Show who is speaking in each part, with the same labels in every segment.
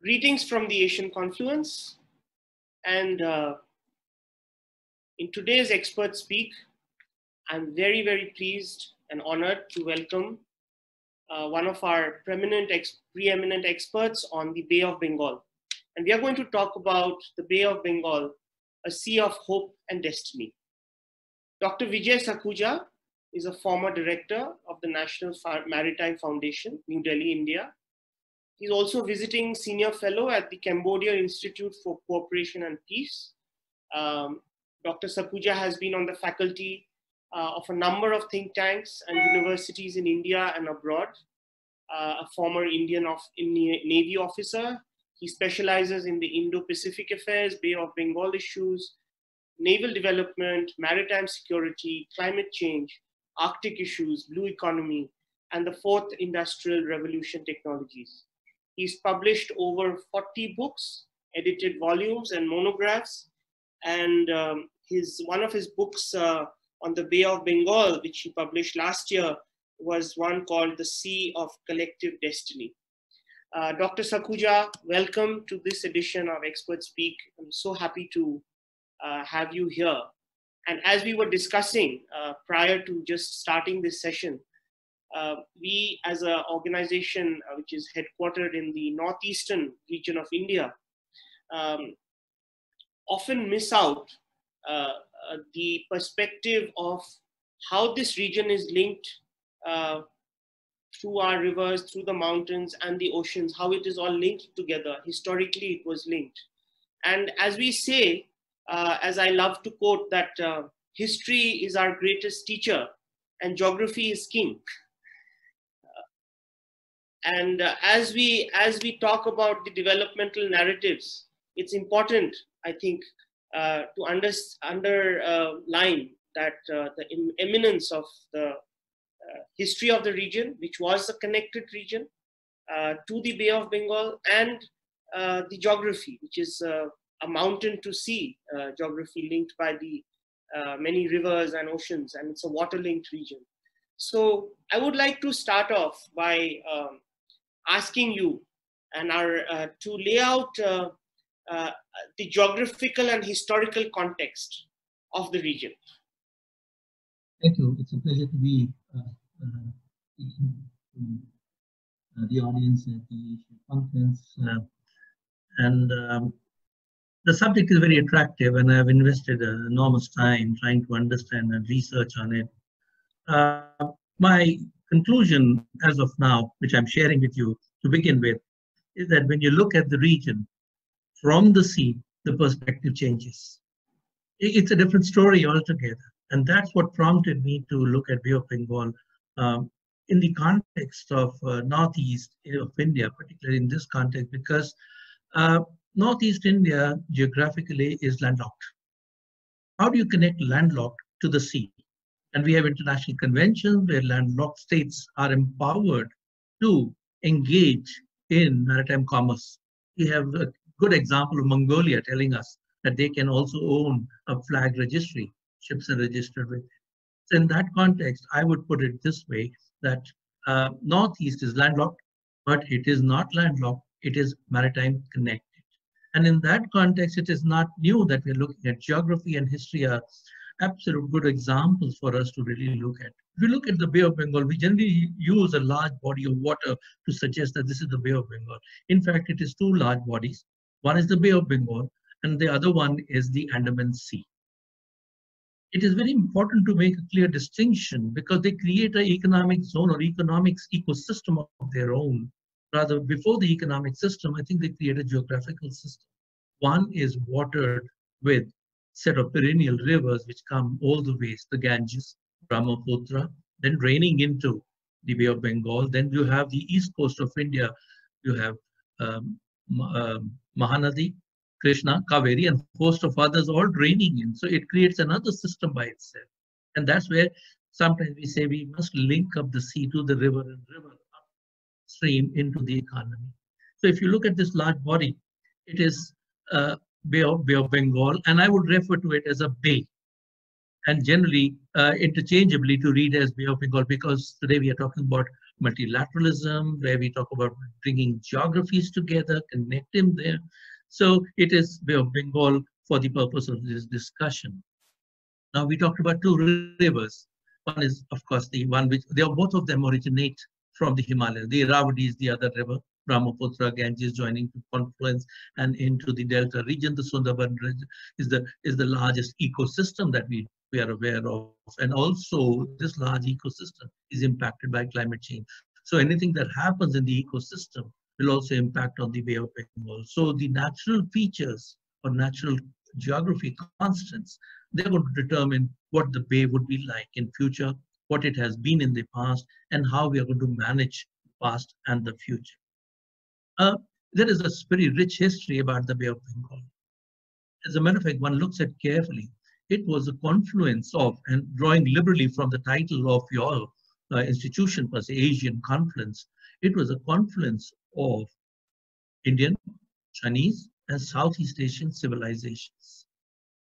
Speaker 1: Greetings from the Asian Confluence, and in today's Expert Speak, I'm very pleased and honored to welcome one of our preeminent experts on the Bay of Bengal. And we are going to talk about the Bay of Bengal, a sea of hope and destiny. Dr. Vijay Sarkuja is a former director of the National Maritime Foundation, New Delhi, India. He's also visiting senior fellow at the Cambodia Institute for Cooperation and Peace. Dr. Sakhuja has been on the faculty of a number of think tanks and universities in India and abroad. A former Indian Navy officer. He specializes in the Indo-Pacific affairs, Bay of Bengal issues, naval development, maritime security, climate change, Arctic issues, blue economy, and the fourth industrial revolution technologies. He's published over 40 books, edited volumes and monographs, and one of his books on the Bay of Bengal, which he published last year, was one called The Sea of Collective Destiny. Dr. Sakhuja, welcome to this edition of Expert Speak. I'm so happy to have you here. And as we were discussing prior to just starting this session, we as an organization which is headquartered in the northeastern region of India often miss out the perspective of how this region is linked through our rivers, through the mountains and the oceans, how it is all linked together. Historically, it was linked. And as we say, as I love to quote, that history is our greatest teacher and geography is king. And as we talk about the developmental narratives, it's important, I think, to underline that the eminence of the history of the region, which was a connected region to the Bay of Bengal, and the geography, which is a mountain to sea geography linked by the many rivers and oceans, and it's a water-linked region. So I would like to start off by asking you and to lay out the geographical and historical context of the region.
Speaker 2: Thank you. It's a pleasure to be the audience at the Asian Conference. The subject is very attractive, and I've invested enormous time trying to understand and research on it. My conclusion as of now, which I'm sharing with you to begin with, is that when you look at the region from the sea, the perspective changes. It's a different story altogether. And that's what prompted me to look at Bay of Bengal in the context of Northeast of India, particularly in this context, because Northeast India geographically is landlocked. How do you connect landlocked to the sea? And we have international conventions where landlocked states are empowered to engage in maritime commerce. We have a good example of Mongolia telling us that they can also own a flag registry. Ships are registered with. So in that context, I would put it this way, that Northeast is landlocked, but it is not landlocked, it is maritime connected. And in that context, it is not new that we're looking at geography and history are absolute good examples for us to really look at. If you look at the Bay of Bengal, we generally use a large body of water to suggest that this is the Bay of Bengal. In fact, it is two large bodies. One is the Bay of Bengal, and the other one is the Andaman Sea. It is very important to make a clear distinction because they create an economic zone or economics ecosystem of their own. Rather, before the economic system, I think they create a geographical system. One is watered with a set of perennial rivers which come all the ways, the Ganges, Brahmaputra, then draining into the Bay of Bengal. Then you have the east coast of India. You have Mahanadi, Krishna, Kaveri, and a host of others all draining in. So it creates another system by itself. And that's where sometimes we say we must link up the sea to the river and river upstream into the economy. So if you look at this large body, it is Bay of Bengal, and I would refer to it as a bay. And generally, interchangeably to read as Bay of Bengal, because today we are talking about multilateralism, where we talk about bringing geographies together, connect them there. So it is Bay of Bengal for the purpose of this discussion. Now we talked about two rivers. One is, of course, the one which both of them originate from the Himalayas. The Irrawaddy is the other river, Brahmaputra, Ganges joining to confluence and into the delta region. The Sundarban region is the largest ecosystem that we are aware of, and also this large ecosystem is impacted by climate change. So anything that happens in the ecosystem will also impact on the Bay of Bengal. So the natural features or natural geography constants, they're going to determine what the bay would be like in future, what it has been in the past, and how we are going to manage the past and the future. There is a very rich history about the Bay of Bengal. As a matter of fact, one looks at carefully, it was a confluence of, and drawing liberally from the title of your institution, per se, Asian Confluence, it was a confluence of Indian, Chinese, and Southeast Asian civilizations.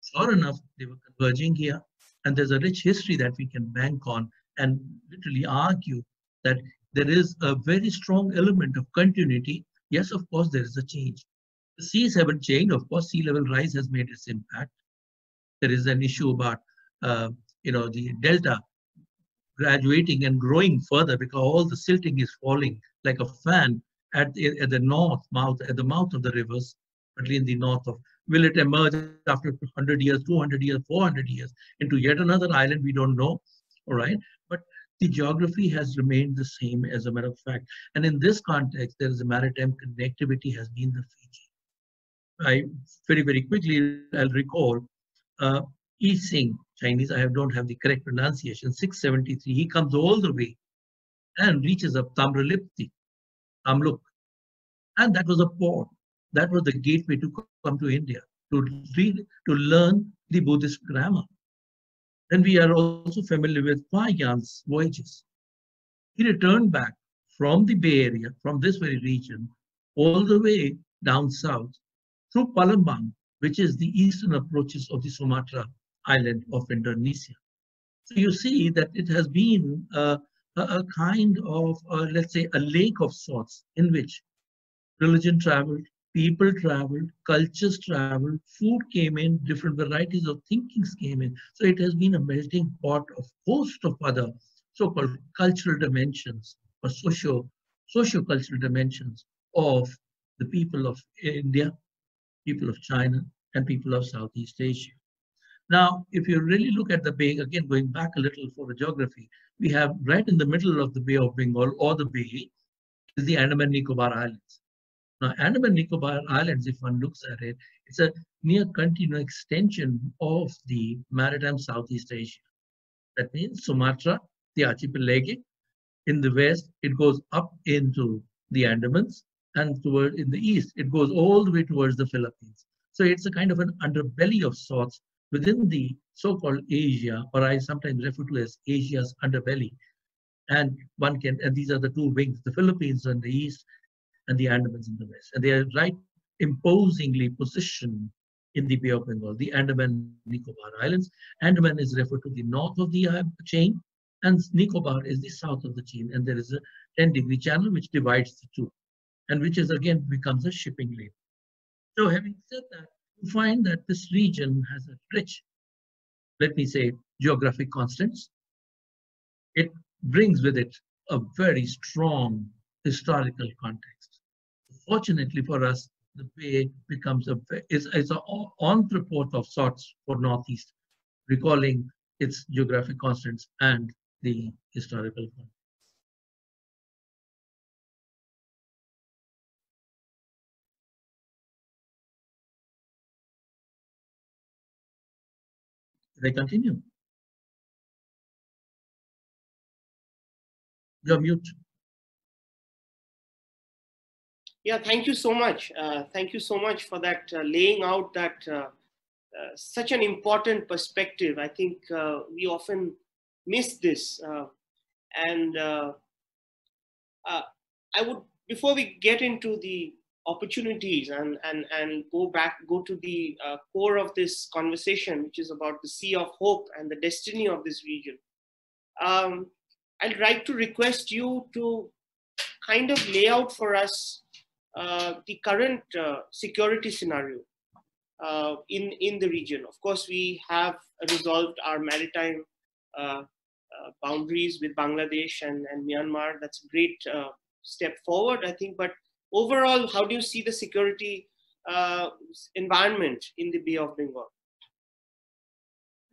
Speaker 2: Sure enough, they were converging here, and there's a rich history that we can bank on and literally argue that there is a very strong element of continuity. Yes, of course, there is a change. The seas haven't changed. Of course, sea level rise has made its impact. There is an issue about, the delta graduating and growing further because all the silting is falling like a fan at the north mouth, at the mouth of the rivers, particularly in the north of. Will it emerge after 100 years, 200 years, 400 years into yet another island? We don't know, all right? But the geography has remained the same as a matter of fact. And in this context, there is a maritime connectivity has been the feature. Very, very quickly, I'll recall Yi Sing, Chinese, don't have the correct pronunciation, 673, he comes all the way and reaches up Tamralipti, Tamluk. And that was a port. That was the gateway to come to India, to learn the Buddhist grammar. Then we are also familiar with Huayan's voyages. He returned back from the Bay Area, from this very region, all the way down south through Palembang, which is the eastern approaches of the Sumatra island of Indonesia. So you see that it has been a kind of, let's say, a lake of sorts in which religion traveled, people traveled, cultures traveled, food came in, different varieties of thinkings came in. So it has been a melting pot of host of other so-called cultural dimensions or socio-cultural dimensions of the people of India, people of China, and people of Southeast Asia. Now, if you really look at the bay, again, going back a little for the geography, we have right in the middle of the Bay of Bengal or the bay is the Andaman Nicobar Islands. Now, Andaman Nicobar Islands, if one looks at it, it's a near continuous extension of the maritime Southeast Asia. That means Sumatra, the archipelagic. In the west, it goes up into the Andamans, and in the east, it goes all the way towards the Philippines. So it's a kind of an underbelly of sorts within the so-called Asia, or I sometimes refer to as Asia's underbelly. And these are the two wings, the Philippines on the east and the Andamans in the west. And they are right imposingly positioned in the Bay of Bengal, the Andaman Nicobar Islands. Andaman is referred to the north of the chain, and Nicobar is the south of the chain. And there is a 10-degree channel which divides the two, and which is again becomes a shipping lane. So having said that, you find that this region has a rich, let me say, geographic constants. It brings with it a very strong historical context. Fortunately for us, the bay becomes an entrepot of sorts for Northeast, recalling its geographic constants and the historical context. They continue. You're mute.
Speaker 1: Yeah, thank you so much. Thank you so much for that laying out that such an important perspective. I think we often miss this. I would, before we get into the opportunities and go to the core of this conversation, which is about the Sea of Hope and the destiny of this region, I'd like to request you to kind of lay out for us the current security scenario in the region. Of course, we have resolved our maritime boundaries with Bangladesh and Myanmar. That's a great step forward, I think. But overall, how do you see the security environment in the Bay of Bengal?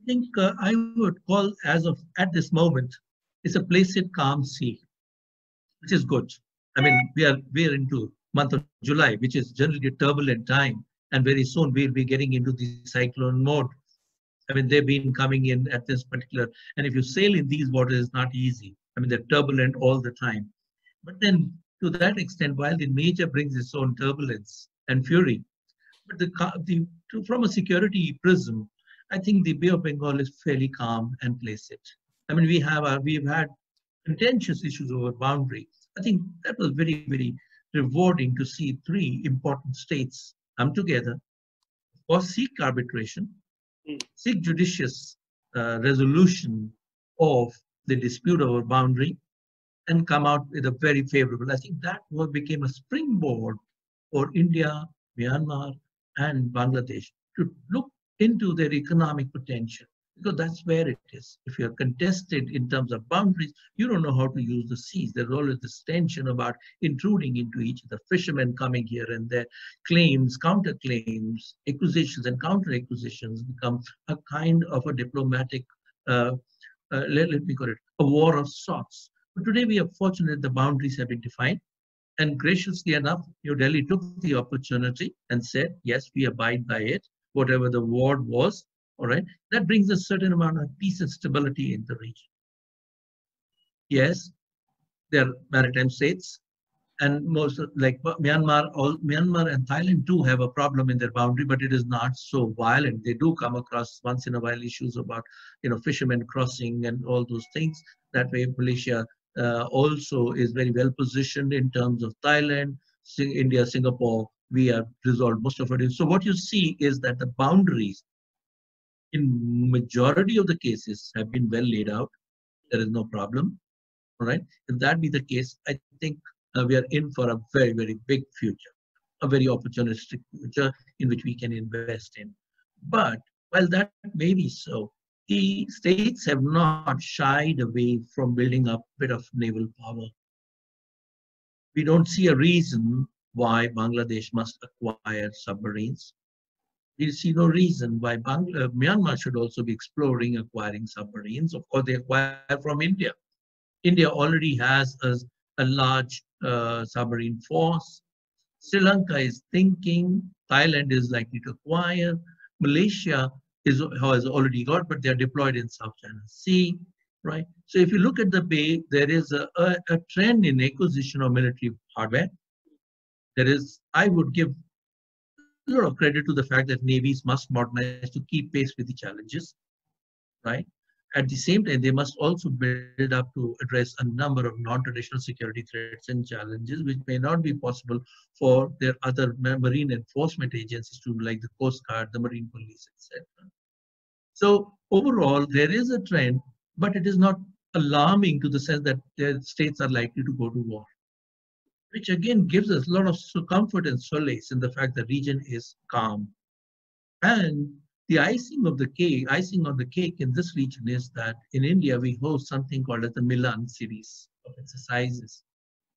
Speaker 2: I think I would call, as of at this moment, it's a placid, calm sea, which is good. I mean, we're into month of July, which is generally a turbulent time, and very soon we'll be getting into the cyclone mode. I mean, they've been coming in at this particular, and if you sail in these waters, it's not easy. I mean, they're turbulent all the time. But then, to that extent, while the nature brings its own turbulence and fury, but from a security prism, I think the Bay of Bengal is fairly calm and placid. I mean, we've had contentious issues over boundary. I think that was very, very rewarding to see three important states come together or seek arbitration, seek judicious resolution of the dispute over boundary, and come out with a very favorable. I think that became a springboard for India, Myanmar, and Bangladesh to look into their economic potential, because that's where it is. If you're contested in terms of boundaries, you don't know how to use the seas. There's always this tension about intruding into each of the fishermen coming here, and their claims, counterclaims, acquisitions and counter-acquisitions become a kind of a diplomatic, let me call it, a war of sorts. But today we are fortunate the boundaries have been defined. And graciously enough, New Delhi took the opportunity and said, yes, we abide by it, whatever the word was. All right, that brings a certain amount of peace and stability in the region. Yes, there are maritime states, and most like Myanmar and Thailand too have a problem in their boundary, but it is not so violent. They do come across once in a while issues about fishermen crossing and all those things. That way, Malaysia also is very well positioned in terms of Thailand, India, Singapore. We have resolved most of it. So what you see is that the boundaries in majority of the cases have been well laid out. There is no problem. All right. If that be the case, I think we are in for a very, very big future, a very opportunistic future in which we can invest in. But while that may be so, the states have not shied away from building up a bit of naval power. We don't see a reason why Bangladesh must acquire submarines. We see no reason why Myanmar should also be exploring acquiring submarines. Of course, they acquire from India. India already has a large submarine force. Sri Lanka is thinking. Thailand is likely to acquire. Malaysia has already got, but they're deployed in South China Sea, right? So if you look at the Bay, there is a trend in acquisition of military hardware. There is, I would give a lot of credit to the fact that navies must modernize to keep pace with the challenges, right? At the same time, they must also build up to address a number of non-traditional security threats and challenges, which may not be possible for their other marine enforcement agencies to, like the Coast Guard, the Marine Police, etc. So overall, there is a trend, but it is not alarming to the sense that the states are likely to go to war, which again gives us a lot of comfort and solace in the fact that the region is calm. And the icing on the cake in this region is that in India, we host something called as the Milan series of exercises.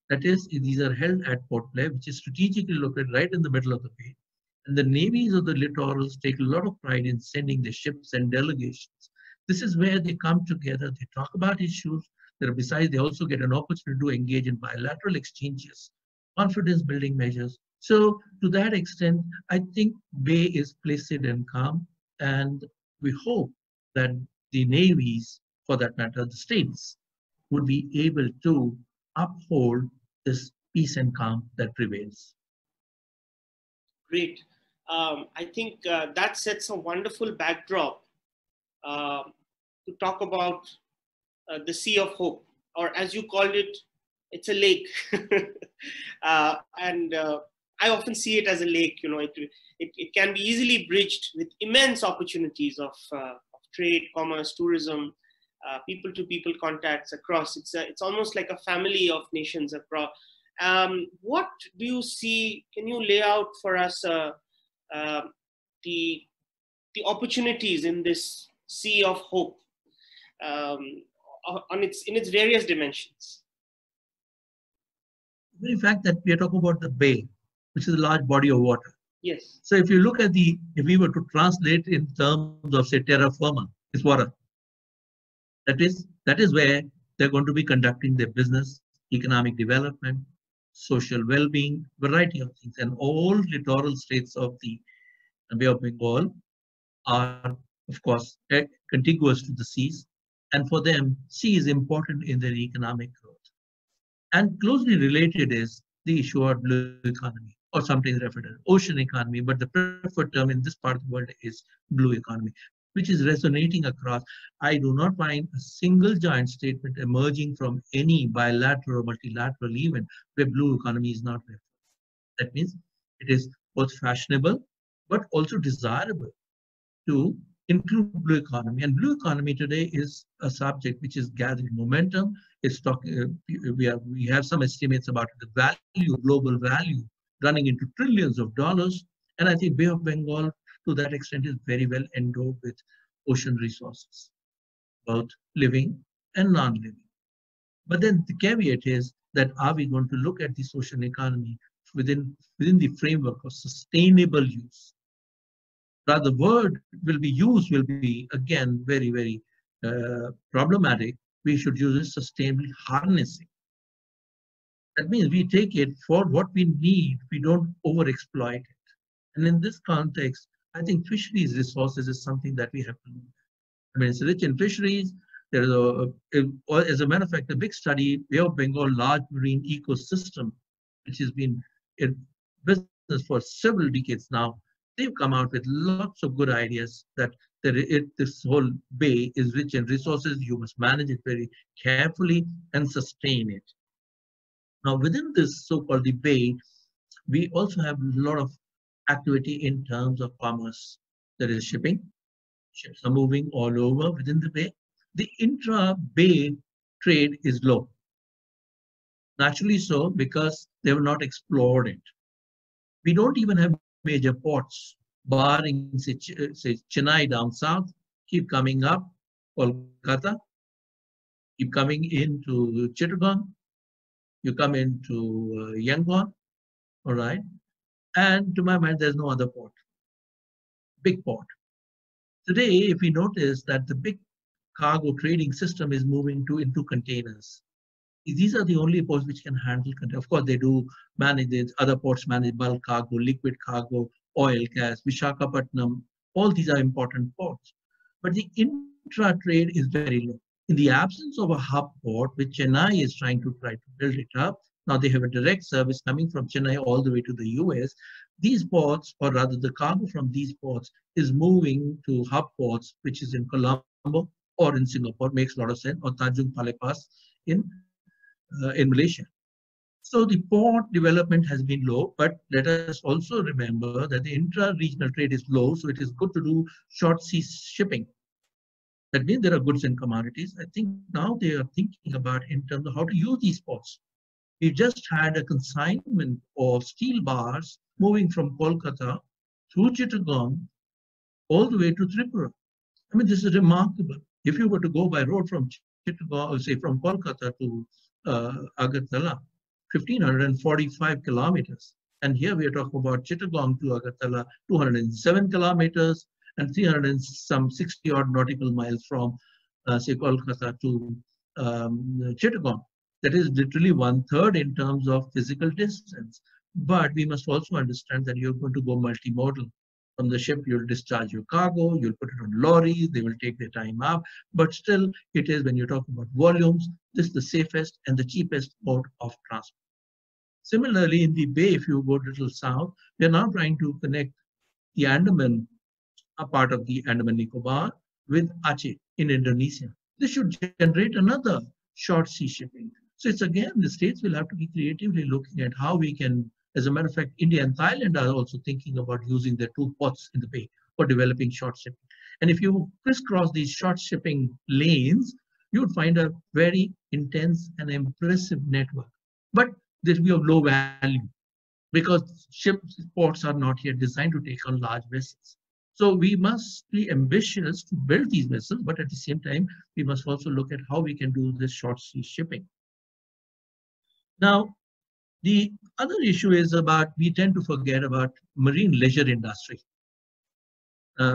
Speaker 2: That is, these are held at Port Blair, which is strategically located right in the middle of the bay. And the navies of the littorals take a lot of pride in sending their ships and delegations. This is where they come together, they talk about issues. Besides, they also get an opportunity to engage in bilateral exchanges, confidence building measures. So to that extent, I think Bay is placid and calm. And we hope that the navies, for that matter, the states, would be able to uphold this peace and calm that prevails.
Speaker 1: Great. I think that sets a wonderful backdrop to talk about the Sea of Hope, or as you called it, it's a lake. And I often see it as a lake. It can be easily bridged with immense opportunities of trade, commerce, tourism, people-to-people contacts across. It's almost like a family of nations across. What do you see? Can you lay out for us the opportunities in this sea of hope um, in its various dimensions?
Speaker 2: The very fact that we are talking about the bay, which is a large body of water.
Speaker 1: Yes.
Speaker 2: So if you look at if we were to translate in terms of say terra firma, it's water. That is where they're going to be conducting their business, economic development, social well-being, variety of things. And all littoral states of the Bay of Bengal are, of course, contiguous to the seas. And for them, sea is important in their economic growth. And closely related is the issue of blue economy, or sometimes referred to as ocean economy, but the preferred term in this part of the world is blue economy, which is resonating across. I do not find a single joint statement emerging from any bilateral or multilateral event where blue economy is not referred. That means it is both fashionable, but also desirable to include blue economy. And blue economy today is a subject which is gathering momentum. It's talking. We have some estimates about the value, global value, running into trillions of dollars. And I think Bay of Bengal, to that extent, is very well endowed with ocean resources, both living and non-living. But then the caveat is that are we going to look at this ocean economy within the framework of sustainable use? Rather, the word will be again very, very problematic. We should use it sustainably harnessing. That means we take it for what we need. We don't overexploit it. And in this context, I think fisheries resources is something that we have to do. I mean, it's rich in fisheries. There is as a matter of fact, a big study, Bay of Bengal large marine ecosystem, which has been in business for several decades now. They've come out with lots of good ideas that this whole bay is rich in resources. You must manage it very carefully and sustain it. Now, within this so-called the bay, we also have a lot of activity in terms of commerce. There is shipping. Ships are moving all over within the bay. The intra-bay trade is low. Naturally so, because they have not explored it. We don't even have major ports, barring say Chennai down south, keep coming up, Kolkata, keep coming into Chittagong, you come into Yangon, all right? And to my mind, there's no other port, big port. Today, if we notice that the big cargo trading system is moving into containers. These are the only ports which can handle containers. Of course, they do manage it. Other ports manage bulk cargo, liquid cargo, oil, gas, Visakhapatnam. All these are important ports. But the intra-trade is very low. In the absence of a hub port, which Chennai is trying to build it up, now they have a direct service coming from Chennai all the way to the US. These ports, or rather the cargo from these ports, is moving to hub ports, which is in Colombo or in Singapore, makes a lot of sense, or Tanjung Palepas in Malaysia. So the port development has been low, but let us also remember that the intra-regional trade is low, so it is good to do short sea shipping. That means there are goods and commodities. I think now they are thinking about in terms of how to use these ports. We just had a consignment of steel bars moving from Kolkata through Chittagong all the way to Tripura. I mean, this is remarkable. If you were to go by road from Chittagong, or say from Kolkata to Agartala, 1,545 kilometers. And here we are talking about Chittagong to Agartala, 207 kilometers, and 360 odd nautical miles from, say, Kolkata to Chittagong. That is literally 1/3 in terms of physical distance. But we must also understand that you're going to go multimodal. From the ship, you'll discharge your cargo, you'll put it on lorries, they will take their time up. But still, it is, when you're talking about volumes, this is the safest and the cheapest mode of transport. Similarly, in the bay, if you go a little south, we are now trying to connect the Andaman, a part of the Andaman Nicobar, with Aceh in Indonesia. This should generate another short sea shipping. So it's again, the states will have to be creatively looking at how we can. As a matter of fact, India and Thailand are also thinking about using their 2 ports in the bay for developing short shipping. And if you crisscross these short shipping lanes, you would find a very intense and impressive network. But this will be of low value because ports are not yet designed to take on large vessels. So we must be ambitious to build these vessels, but at the same time, we must also look at how we can do this short sea shipping. Now, the other issue is about, we tend to forget about marine leisure industry.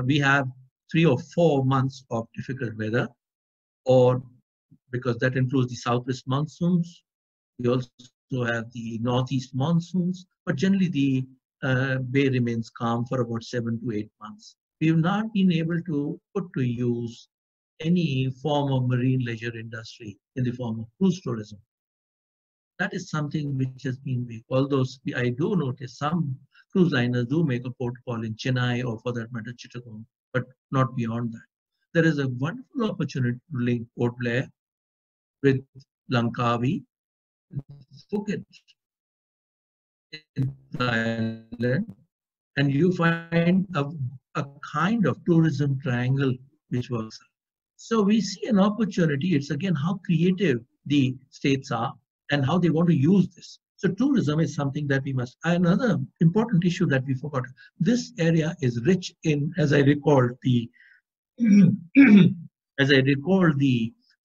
Speaker 2: We have 3 or 4 months of difficult weather, or because that includes the southwest monsoons. We also have the northeast monsoons, but generally the bay remains calm for about 7 to 8 months. We have not been able to put to use any form of marine leisure industry in the form of cruise tourism. That is something which has been weak. Although I do notice some cruise liners do make a port call in Chennai or for that matter Chittagong, but not beyond that. There is a wonderful opportunity to link Port Blair with Langkawi, Phuket in Thailand, and you find a kind of tourism triangle which works. So we see an opportunity. It's again how creative the states are and how they want to use this. So tourism is something that we must. Another important issue that we forgot. This area is rich in, as I recall, the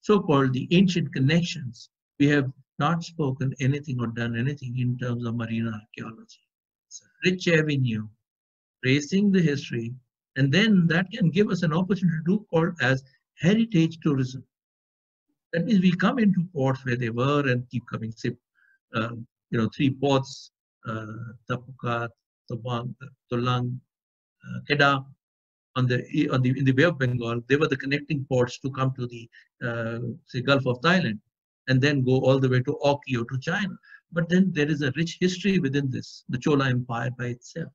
Speaker 2: so-called the ancient connections. We have not spoken anything or done anything in terms of marine archaeology. It's a rich avenue, tracing the history, and then that can give us an opportunity to do called as heritage tourism. That means we come into ports where they were and keep coming. Say, 3 ports, Tapuka, Tobang, Tolang, Kedah, in the Bay of Bengal. They were the connecting ports to come to the say Gulf of Thailand, and then go all the way to Okio to China. But then there is a rich history within this, the Chola Empire by itself.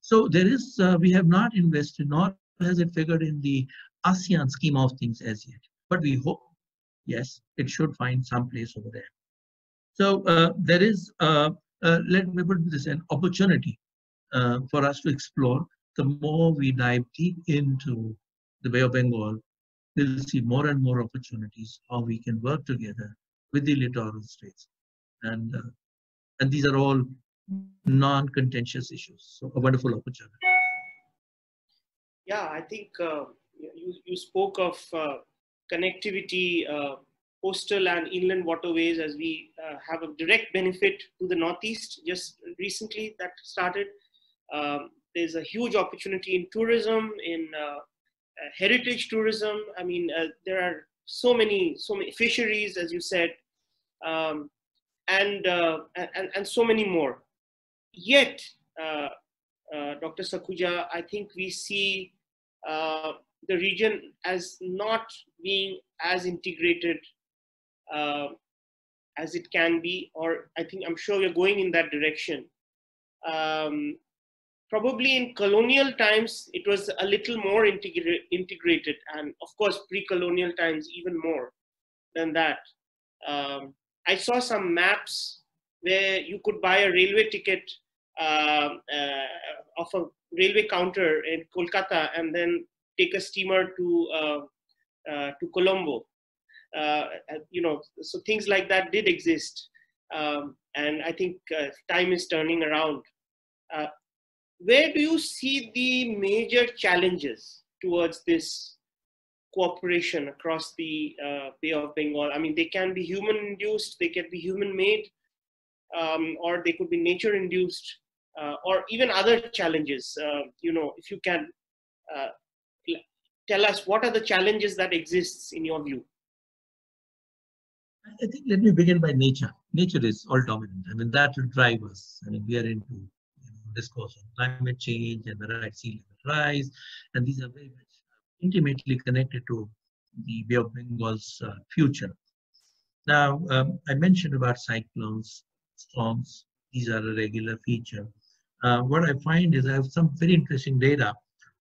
Speaker 2: So there is, we have not invested, nor has it figured in the ASEAN scheme of things as yet. But we hope, yes, it should find some place over there. So there is, let me put this, an opportunity for us to explore. The more we dive deep into the Bay of Bengal, we'll see more and more opportunities how we can work together with the littoral states. And these are all non-contentious issues. So a wonderful opportunity.
Speaker 1: Yeah, I think you spoke of connectivity, coastal and inland waterways, as we have a direct benefit to the Northeast. Just recently that started. There's a huge opportunity in tourism, in heritage tourism. I mean, there are so many fisheries, as you said, and so many more. Yet, Dr. Sakhuja, I think we see the region as not being as integrated as it can be, or I'm sure we're going in that direction. Probably in colonial times, it was a little more integrated, and of course, pre-colonial times, even more than that. I saw some maps where you could buy a railway ticket of a railway counter in Kolkata and then take a steamer to Colombo. So things like that did exist. And I think time is turning around. Where do you see the major challenges towards this cooperation across the Bay of Bengal? I mean, they can be human-induced, they can be human-made, or they could be nature-induced, or even other challenges. If you can tell us, what are the challenges that exists in your view?
Speaker 2: I think let me begin by nature. Nature is all dominant. I mean, that will drive us. I mean, we are into discourse on climate change and the right sea level rise, and these are very much intimately connected to the Bay of Bengal's future. Now, I mentioned about cyclones, storms. These are a regular feature. What I find is I have some very interesting data.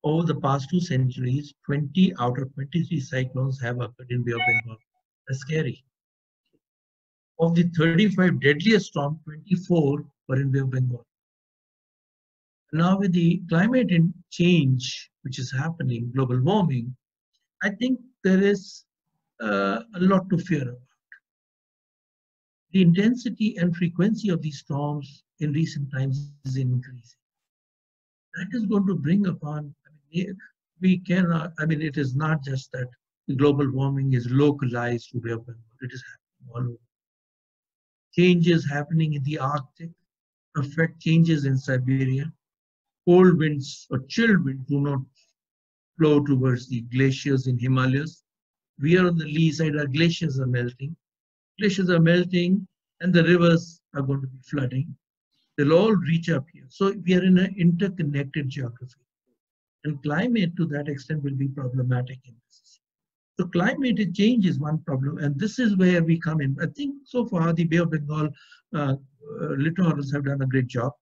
Speaker 2: Over the past 2 centuries, 20 out of 23 cyclones have occurred in Bay of Bengal. That's scary. Of the 35 deadliest storms, 24 were in Bay of Bengal. Now with the climate change, which is happening, global warming, I think there is a lot to fear about. the intensity and frequency of these storms in recent times is increasing. That is going to bring upon, we cannot, it is not just that the global warming is localized to Bay of Bengal, it is happening all over. Changes happening in the Arctic affect changes in Siberia. Cold winds or chilled winds do not flow towards the glaciers in Himalayas. We are on the lee side, our glaciers are melting. Glaciers are melting and the rivers are going to be flooding. They'll all reach up here. So we are in an interconnected geography. And climate to that extent will be problematic in this. So climate change is one problem, and this is where we come in. I think so far the Bay of Bengal littorals have done a great job.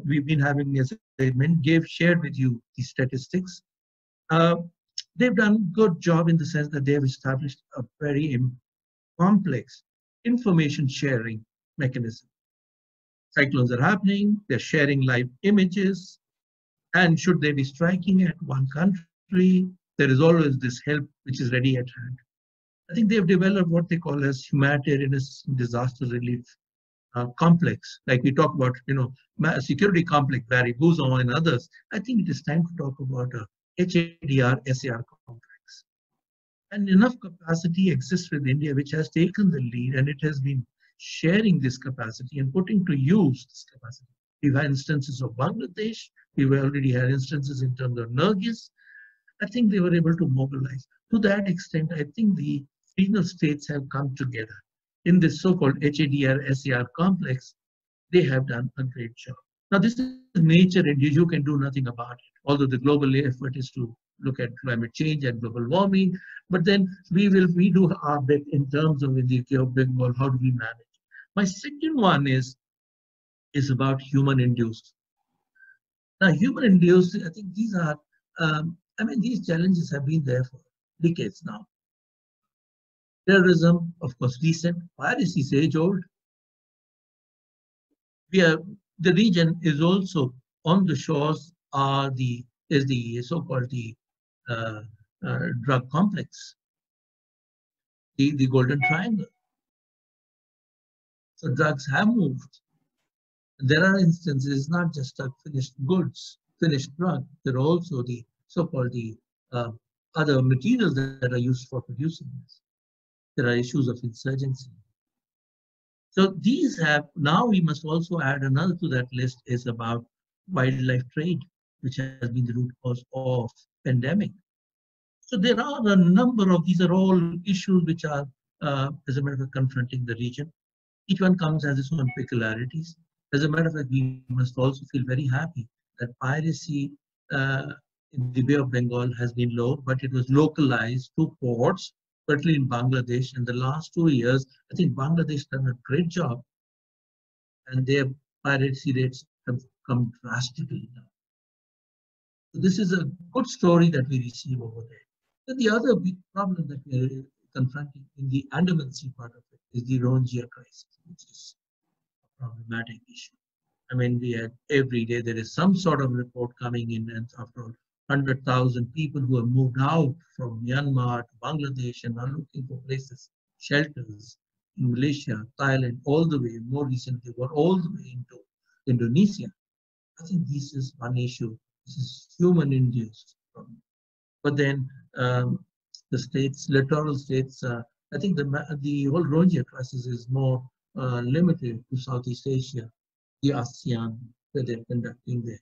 Speaker 2: We've been having, as I shared with you the statistics. They've done a good job in the sense that they have established a very complex information sharing mechanism. Cyclones are happening, they're sharing live images, and should they be striking at one country, there is always this help which is ready at hand. I think they've developed what they call as humanitarian disaster relief complex. Like we talk about, security complex, Barry Bouzon and others. I think it is time to talk about a HADR-SAR complex. And enough capacity exists with India, which has taken the lead, and it has been sharing this capacity and putting to use this capacity. We've had instances of Bangladesh. We've already had instances in terms of Nergis. I think they were able to mobilize. To that extent, I think the regional states have come together. In this so-called HADR-SAR complex, they have done a great job. Now, this is nature and you can do nothing about it, although the global effort is to look at climate change and global warming. But then we do our bit in terms of the Bay of Bengal, how do we manage? My second one is about human-induced. Now, human-induced, I think these are, these challenges have been there for decades now. Terrorism, of course, recent. Piracy is age-old. The region is also on the shores is the so-called drug complex, the Golden Triangle. So drugs have moved. There are instances, not just finished goods, finished drug. There are also the so-called other materials that are used for producing this. There are issues of insurgency. So these have, now we must also add another to that list is about wildlife trade, which has been the root cause of pandemic. So there are a number of, these are all issues which are, as a matter of fact, confronting the region. Each one comes as its own peculiarities. As a matter of fact, we must also feel very happy that piracy in the Bay of Bengal has been low, but it was localized to ports, particularly in Bangladesh. In the last 2 years, I think Bangladesh done a great job, and their piracy rates have come drastically down. So this is a good story that we receive over there. Then the other big problem that we are confronting in the Andaman Sea part of it is the Rohingya crisis, which is a problematic issue. We had every day there is some sort of report coming in, and after all, 100,000 people who have moved out from Myanmar to Bangladesh and are looking for places, shelters in Malaysia, Thailand, all the way, more recently, all the way into Indonesia. I think this is one issue. This is human-induced problem. But then the states, littoral states, I think the whole Rohingya crisis is more limited to Southeast Asia, the ASEAN, where they're conducting their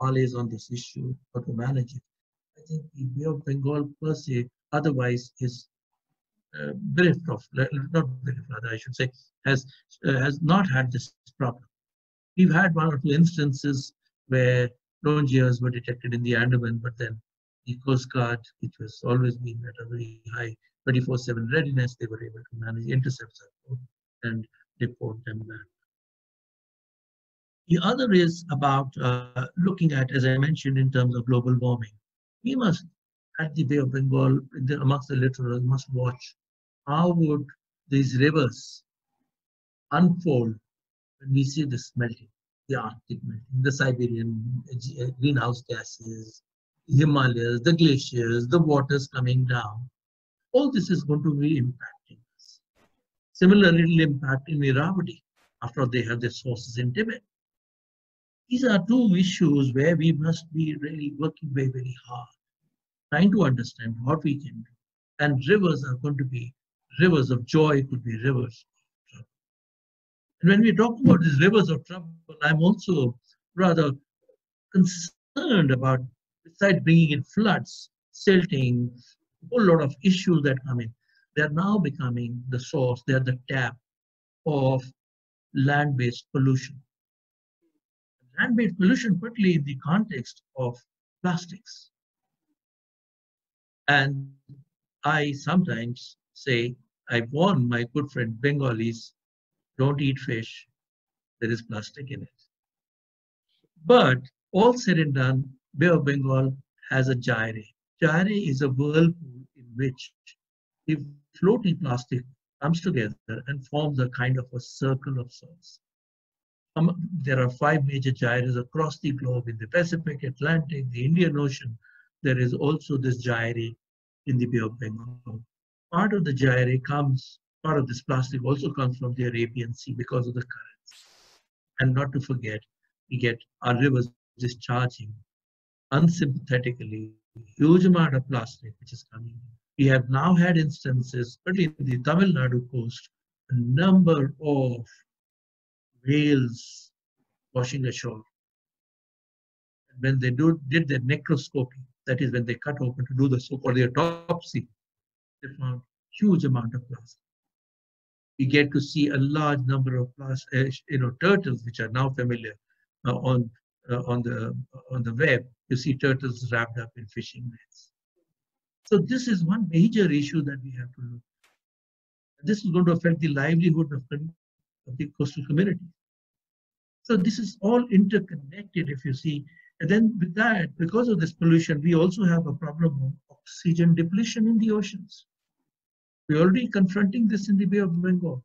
Speaker 2: parleys on this issue, how to manage it. I think the Bay of Bengal per se, otherwise is bereft of, not bereft, rather I should say, has not had this problem. We've had one or two instances where Rohingyas were detected in the Andaman, but then the Coast Guard, which was always been at a very high 24/7 readiness, they were able to manage intercepts and deport them back. The other is about looking at, as I mentioned, in terms of global warming. We must, at the Bay of Bengal, amongst the littoral, must watch how would these rivers unfold when we see this melting, the Arctic melting, the Siberian greenhouse gases, the Himalayas, the glaciers, the waters coming down. All this is going to be impacting us. Similar little impact in Irrawaddy after they have their sources in Tibet. These are two issues where we must be really working very, very hard, trying to understand what we can do. And rivers are going to be rivers of joy, could be rivers of trouble. And when we talk about these rivers of trouble, I'm also rather concerned about, besides bringing in floods, silting, a whole lot of issues that come in, they're now becoming the source, they're the tap of land-based pollution. Land-based pollution, particularly in the context of plastics. And I sometimes say, I warn my good friend Bengalis, don't eat fish, there is plastic in it. But all said and done, Bay of Bengal has a gyre. Gyre is a whirlpool in which the floating plastic comes together and forms a kind of a circle of sorts. There are 5 major gyres across the globe in the Pacific, Atlantic, the Indian Ocean. There is also this gyre in the Bay of Bengal. Part of the gyre comes, part of this plastic also comes from the Arabian Sea because of the currents. And not to forget, we get our rivers discharging unsympathetically huge amount of plastic which is coming in. We have now had instances, particularly in the Tamil Nadu coast, a number of whales washing ashore. And when they did their necroscopy, that is when they cut open to do the so-called autopsy, they found huge amount of plastic. We get to see a large number of turtles, which are now familiar on the web. You see turtles wrapped up in fishing nets. So this is one major issue that we have to look at. This is going to affect the livelihood of the coastal community. So this is all interconnected, if you see. And then with that, because of this pollution, we also have a problem of oxygen depletion in the oceans. We're already confronting this in the Bay of Bengal.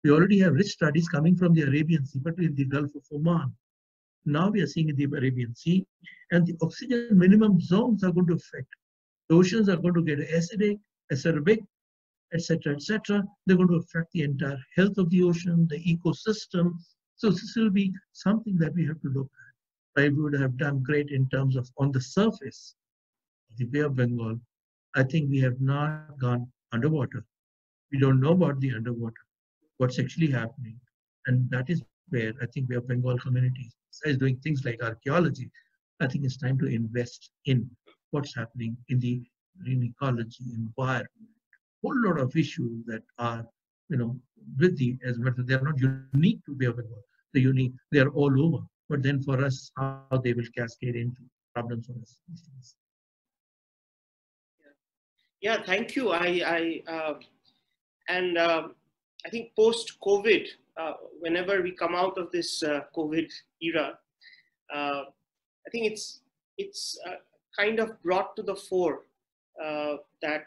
Speaker 2: We already have rich studies coming from the Arabian Sea, particularly in the Gulf of Oman. Now we are seeing in the Arabian Sea, and the oxygen minimum zones are going to affect. The oceans are going to get acidic, acerbic, etc., etc. They're going to affect the entire health of the ocean, the ecosystem. So this will be something that we have to look at. I would have done great in terms of on the surface of the Bay of Bengal. I think we have not gone underwater. We don't know about the underwater, what's actually happening. And that is where I think Bay of Bengal communities, besides doing things like archaeology, I think it's time to invest in what's happening in the marine ecology, environment, a whole lot of issues that are, with the, as well, they're not unique to Bay of Bengal. They're unique, they're all over. But then for us, how they will cascade into problems for us.
Speaker 1: Yeah, thank you. I think post-COVID, whenever we come out of this COVID era, I think it's kind of brought to the fore that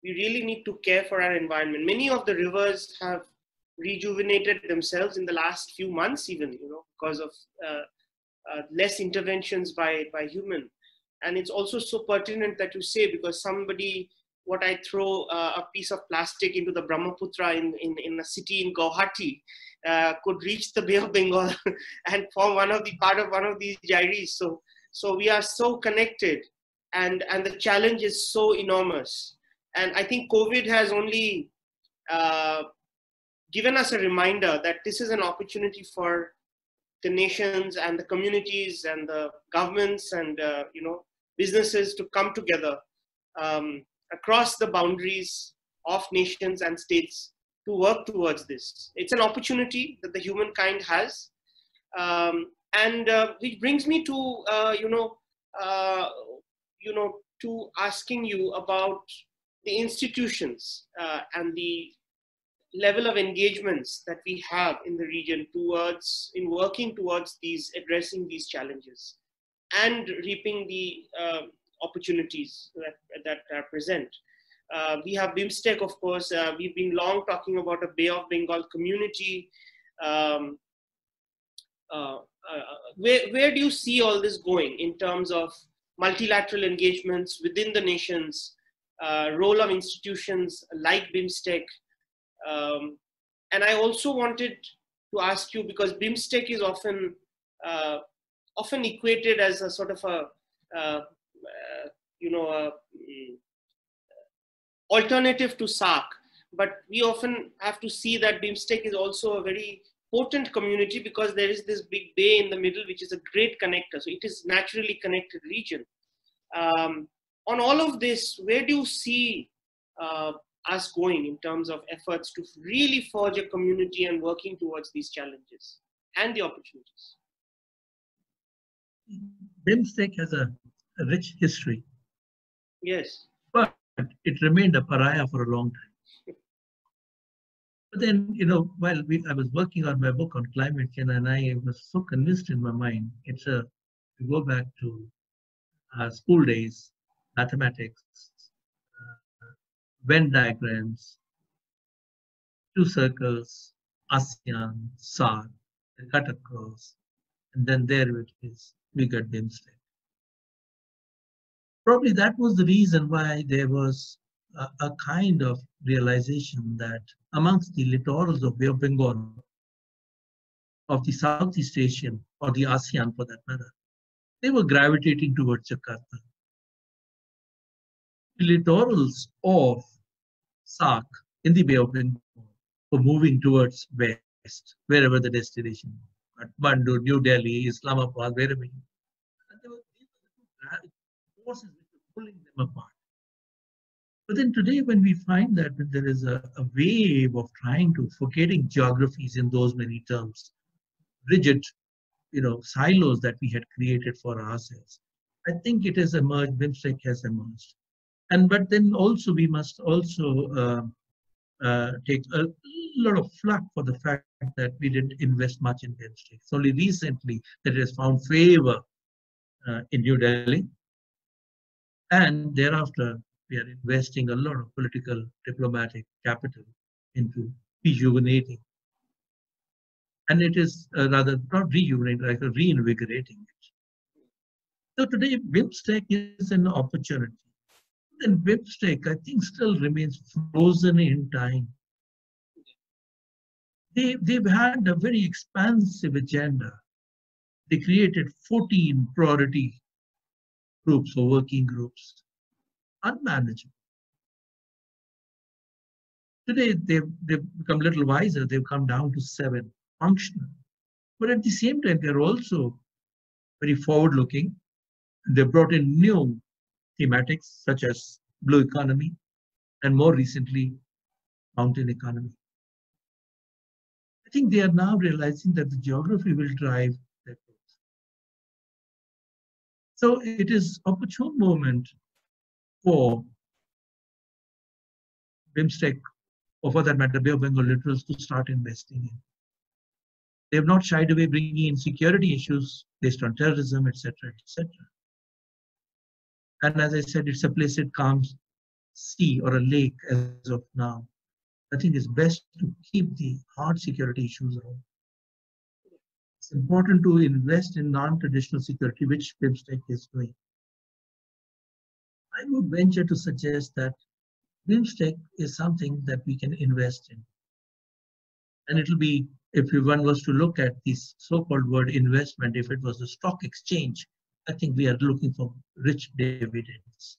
Speaker 1: we really need to care for our environment. Many of the rivers have rejuvenated themselves in the last few months, even because of less interventions by human. And it's also so pertinent that you say, because what I throw a piece of plastic into the Brahmaputra in a city in Guwahati could reach the Bay of Bengal and form part of one of these gyres. So we are so connected, and the challenge is so enormous. And I think COVID has only given us a reminder that this is an opportunity for the nations and the communities and the governments and businesses to come together across the boundaries of nations and states to work towards this. It's an opportunity that the humankind has, and which brings me to to asking you about the institutions and the level of engagements that we have in the region in working towards addressing these challenges and reaping the opportunities that are present. We have BIMSTEC, of course. We've been long talking about a Bay of Bengal community. Where do you see all this going in terms of multilateral engagements within the nations, role of institutions like BIMSTEC, And I also wanted to ask you, because BIMSTEC is often equated as a sort of a alternative to SARC, but we often have to see that BIMSTEC is also a very potent community, because there is this big bay in the middle, which is a great connector. So it is naturally connected region. On all of this, where do you see us going in terms of efforts to really forge a community and working towards these challenges and the opportunities?
Speaker 2: BIMSTEC has a rich history.
Speaker 1: Yes.
Speaker 2: But it remained a pariah for a long time. But then, while I was working on my book on climate change, and I was so convinced in my mind, to go back to school days, mathematics, Venn diagrams, two circles, ASEAN, SARC, and cut across, and then there it is, we got BIMSTEC. Probably that was the reason why there was a kind of realization that amongst the littorals of Bay of Bengal, of the Southeast Asian, or the ASEAN for that matter, they were gravitating towards Jakarta. The littorals of SARC in the Bay of Bengal were moving towards west, wherever the destination, Kathmandu, New Delhi, Islamabad, wherever. And there were forces which were pulling them apart. But then today, when we find that there is a wave of trying to forgetting geographies in those many terms, rigid, silos that we had created for ourselves, I think it has emerged. BIMSTEC has emerged, but then also we must also take a lot of flack for the fact that we didn't invest much in BIMSTEC. It's only recently that it has found favor in New Delhi, and thereafter we are investing a lot of political, diplomatic capital into rejuvenating. And it is rather not rejuvenating, like reinvigorating it. So today, BIMSTEC is an opportunity. And BIMSTEC, I think, still remains frozen in time. They've had a very expansive agenda. They created 14 priority groups or working groups, unmanageable. Today, they've become a little wiser. They've come down to 7, functional. But at the same time, they're also very forward-looking. They brought in new thematics such as blue economy and more recently, mountain economy. I think they are now realizing that the geography will drive their growth. So it is an opportune moment for BIMSTEC, or for that matter, Bay of Bengal littorals, to start investing in. They have not shied away bringing in security issues based on terrorism, etc., etc. And as I said, it's a placid, calm sea or a lake as of now. I think it's best to keep the hard security issues around. It's important to invest in non-traditional security, which BIMSTEC is doing. I would venture to suggest that BIMSTEC is something that we can invest in. And it'll be, if one was to look at this so-called word investment, if it was a stock exchange, I think we are looking for rich dividends.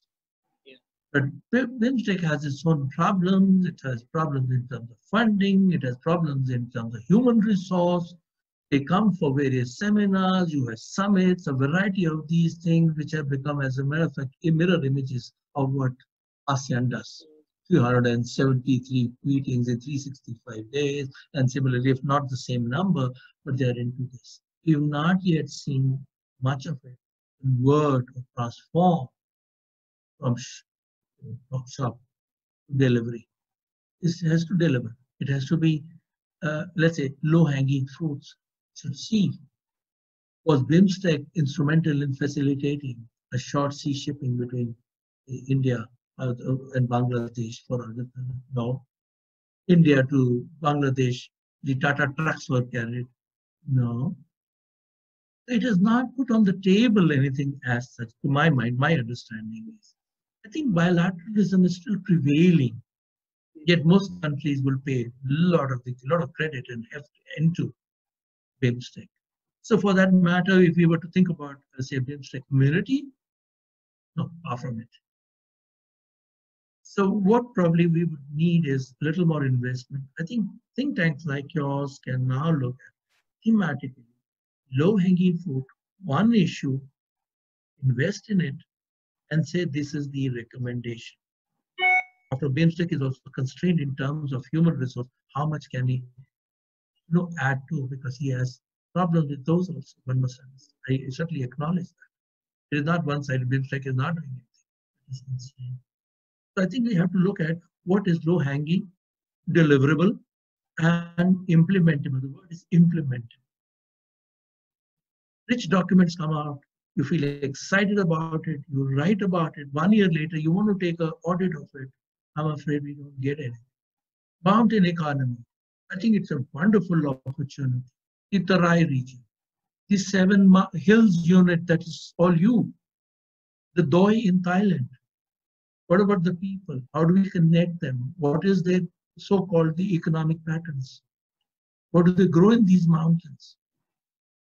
Speaker 2: Yeah. But BIMSTEC has its own problems. It has problems in terms of funding. It has problems in terms of human resource. They come for various seminars, you have summits, a variety of these things which have become, as a matter of fact, mirror images of what ASEAN does. 373 meetings in 365 days, and similarly, if not the same number, but they're into this. We've not yet seen much of it in word or transform from shop to delivery. It has to deliver. It has to be, let's say, low-hanging fruits. Should see, was BIMSTEC instrumental in facilitating a short sea shipping between India and Bangladesh for no. India to Bangladesh, the Tata trucks were carried. No. It has not put on the table anything as such, to my mind. My understanding is, I think bilateralism is still prevailing. Yet most countries will pay a lot of credit and heft into BIMSTEC. So for that matter, if we were to think about, say, BIMSTEC community, no, far from it. So what probably we would need is a little more investment. I think think tanks like yours can now look at thematically, low-hanging fruit, one issue, invest in it, and say this is the recommendation. After BIMSTEC is also constrained in terms of human resource, how much can he add to, because he has problems with those also, one must understand. I certainly acknowledge that. It is not one-sided. BIMSTEC is not doing anything. It is constrained. So I think we have to look at what is low-hanging, deliverable, and implementable. The word is implementable. Rich documents come out, you feel excited about it, you write about it. 1 year later, you want to take an audit of it. I'm afraid we don't get it. Mountain economy. I think it's a wonderful opportunity. The Tarai region, the 7 hills unit that is all you, the Doi in Thailand. What about the people? How do we connect them? What is their so-called the economic patterns? What do they grow in these mountains?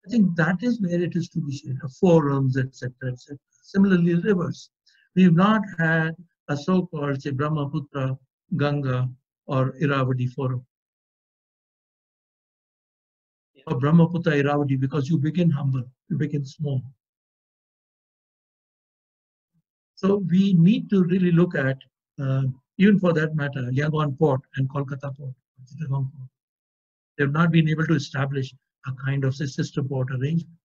Speaker 2: I think that is where it is to be shared, forums, etc., etc. Similarly, rivers. We've not had a so-called, say, Brahmaputra, Ganga, or Irrawaddy forum. Or Brahmaputra, Irrawaddy, because you begin humble, you begin small. So we need to really look at, even for that matter, Yangon Port and Kolkata Port. They've not been able to establish a kind of sister port arrangement.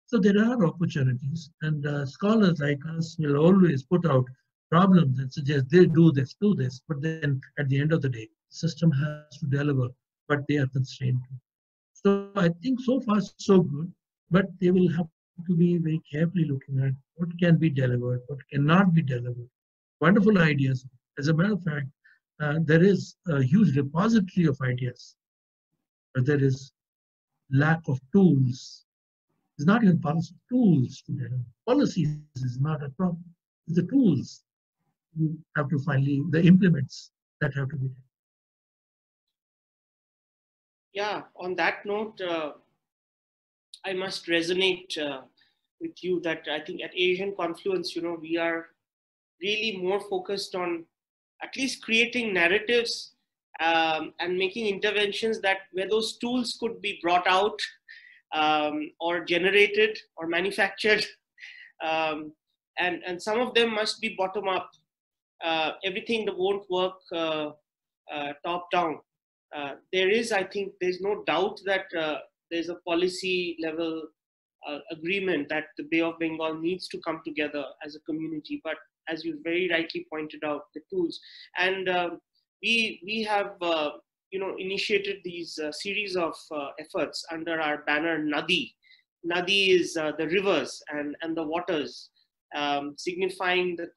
Speaker 2: So there are opportunities, and scholars like us will always put out problems and suggest they do this, but then at the end of the day, the system has to deliver, but they are constrained to. So I think so far so good, but they will have to be very carefully looking at what can be delivered, what cannot be delivered. Wonderful ideas. As a matter of fact, there is a huge repository of ideas, but there is lack of tools. It's not even policy, tools to deliver. Policies is not a problem. It's the tools you have to finally, the implements that have to be done.
Speaker 1: Yeah, on that note, I must resonate with you that I think at Asian Confluence, we are really more focused on at least creating narratives and making interventions that where those tools could be brought out or generated or manufactured. And some of them must be bottom up. Everything that won't work top down. There is, I think, there's no doubt that there's a policy level agreement that the Bay of Bengal needs to come together as a community. But as you very rightly pointed out, the tools. And we have, initiated these series of efforts under our banner Nadi. Nadi is the rivers and the waters, signifying the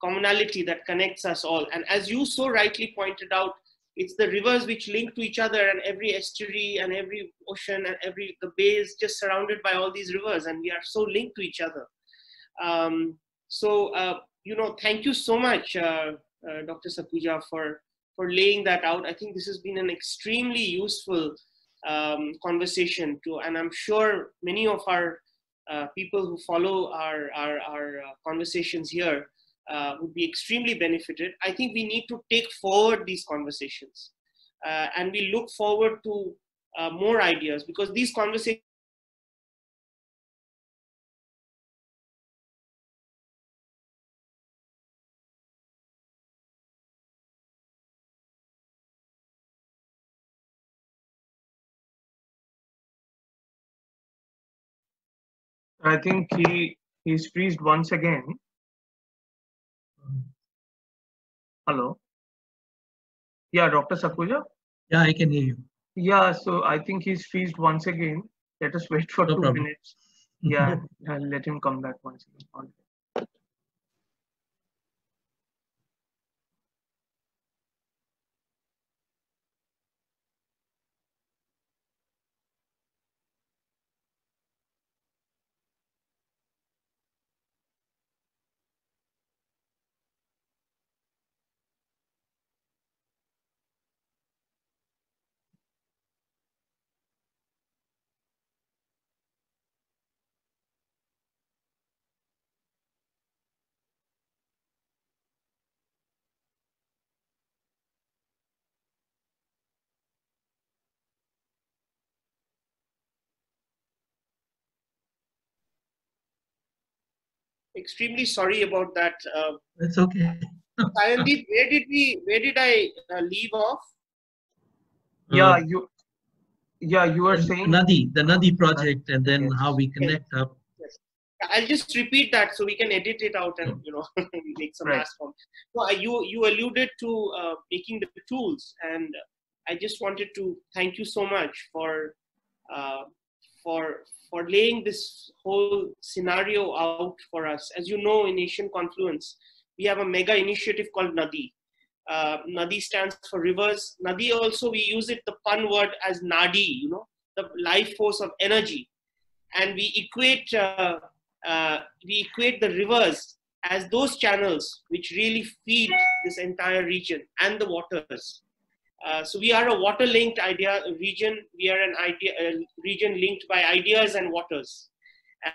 Speaker 1: commonality that connects us all. And as you so rightly pointed out, it's the rivers which link to each other, and every estuary and every ocean and the bay is just surrounded by all these rivers, and we are so linked to each other. Thank you so much, Dr. Sakhuja, for laying that out. I think this has been an extremely useful conversation and I'm sure many of our people who follow our conversations here would be extremely benefited. I think we need to take forward these conversations and we look forward to more ideas, because these conversations
Speaker 3: I think he's freezed once again. Hello. Yeah, Dr. Sakhuja.
Speaker 2: Yeah, I can hear you.
Speaker 3: Yeah, so I think he's freezed once again. Let us wait for 2 minutes. Yeah, I'll let him come back once again.
Speaker 1: Extremely sorry about that.
Speaker 2: It's okay.
Speaker 1: Sayandeep, where did I leave off?
Speaker 3: Yeah, you were saying
Speaker 2: the Nadi project, and then how we connect up.
Speaker 1: Yes. I'll just repeat that so we can edit it out and make some last form. So you alluded to making the tools, and I just wanted to thank you so much for laying this whole scenario out for us. As you know, in Asian Confluence, we have a mega initiative called Nadi. Nadi stands for rivers. Nadi also, we use it, the pun word, as Nadi, the life force of energy. And we equate the rivers as those channels which really feed this entire region and the waters. So we are a water-linked region. We are a region linked by ideas and waters.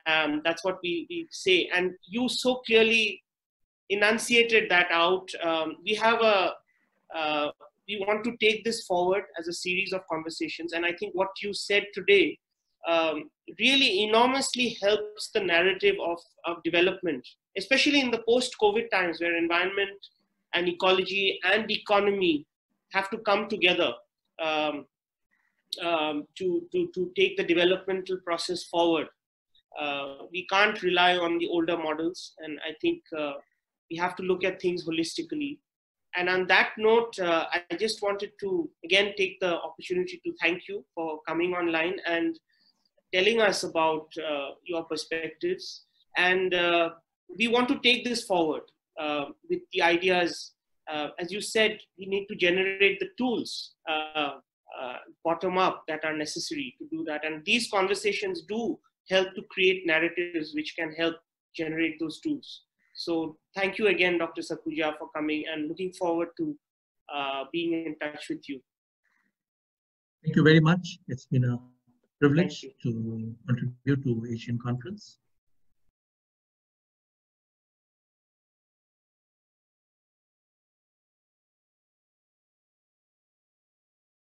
Speaker 1: That's what we say. And you so clearly enunciated that out. We want to take this forward as a series of conversations. And I think what you said today really enormously helps the narrative of development, especially in the post-COVID times where environment and ecology and economy have to come together to take the developmental process forward. We can't rely on the older models, and I think we have to look at things holistically. And on that note, I just wanted to again take the opportunity to thank you for coming online and telling us about your perspectives. And we want to take this forward with the ideas. As you said, we need to generate the tools bottom up that are necessary to do that. And these conversations do help to create narratives which can help generate those tools. So thank you again, Dr. Sakhuja, for coming, and looking forward to being in touch with you.
Speaker 2: Thank you very much. It's been a privilege to contribute to Asian Conference.